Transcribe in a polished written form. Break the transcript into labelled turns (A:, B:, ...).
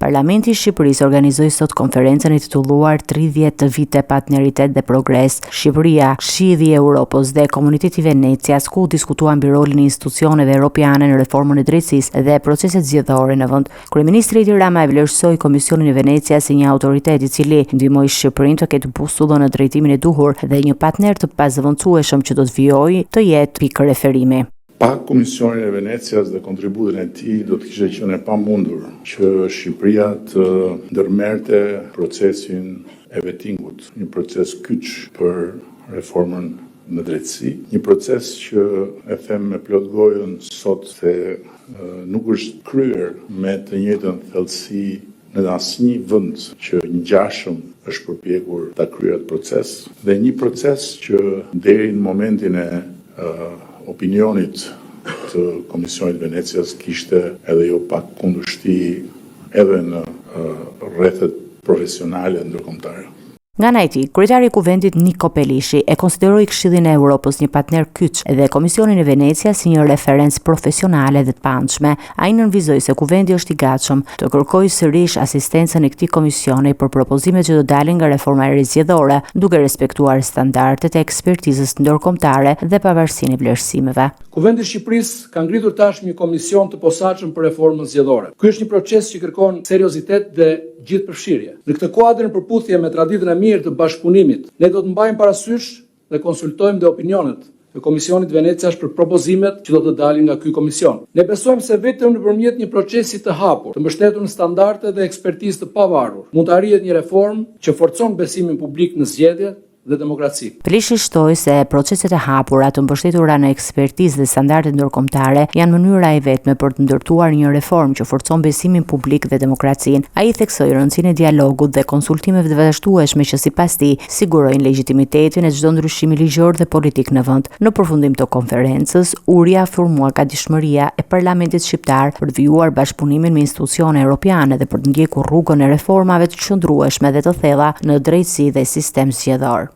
A: Parlamenti i Shqipërisë organizoi sot konferencën e titulluar 30 vite partneritet dhe progres, Shqipëria, Këshilli i Evropës dhe Komuniteti i Venecias, ku diskutuan mbi rolin e institucioneve europiane në reformën e drejtësisë dhe proceset zgjedhore në vend. Kryeministri Edi Rama e vlerësoi Komisionin e Venecias si një autoritet i cili ndihmoi Shqipërinë të ketë bustullën në drejtimin e duhur dhe një partner të pazëvendësueshëm që do të vijojë të jetë pikë referimi.
B: Pa Komisionin e Venecias dhe kontributin e tij do të kishte qenë e pamundur që Shqipëria të ndërmerrte procesin e vettingut, një proces kyç për reformën në drejtësi, një proces që e them me plot gojën sot se nuk është kryer me të njëjtën thellësi në asnjë vend që ngjashëm është përpjekur ta kryejë atë proces, dhe një proces që deri në momentin e opinionit të Komisionit Venecias kishte edhe jo pak kundërshti edhe në rrethet profesionale ndërkombëtare.
A: Nga ana e tij, kryetari i Kuvendit Niko Pelishi e konsideroi Këshillin e Evropës një partner kyç dhe Komisionin e Venecias si një referencë profesionale dhe të pamshme. Ai nënvizoi se Kuvendi është i gatshëm të kërkojë sërish asistencën e këtij komisioni për propozimet që do dalin nga reforma e zgjedhore, duke respektuar standardet e ekspertizës ndërkombëtare dhe pavarësinë e vlerësimeve.
C: Kuvendi i Shqipërisë ka ngritur tashmë një komision të posaçëm për reformën zgjedhore. Ky është një proces që kërkon seriozitet dhe gjithëpërfshirje. Në këtë kuadër, në përputhje me traditën e mirë të bashkëpunimit, ne do të mbajmë parasysh dhe konsultojmë dhe opinionet e Komisionit Venecias për propozimet që do të dalin nga ky komision. Ne besojmë se vetëm nëpërmjet një procesi të hapur, të mbështetur në standarde dhe ekspertizë të pavarur, mund të arrihet një reformë që forcon besimin publik në zgjedhje dhe demokraci.
A: Pelishi shtoi se proceset e hapura të mbështetura në ekspertizë dhe standarde ndërkombëtare janë mënyra e vetme për të ndërtuar një reformë që forcon besimin publik dhe demokracinë. Ai theksoi rëndësinë e dialogut dhe konsultimeve të vazhdueshme që sipas tij sigurojnë legjitimitetin e çdo ndryshimi ligjor dhe politik në vend. Në përfundim të konferencës, u riafirmua gatishmëria e Parlamentit shqiptar për të vijuar bashkëpunimin me institucione europiane dhe për të ndjekur rrugën e reformave të qëndrueshme dhe të thella në drejtësi dhe sistem zgjedhor.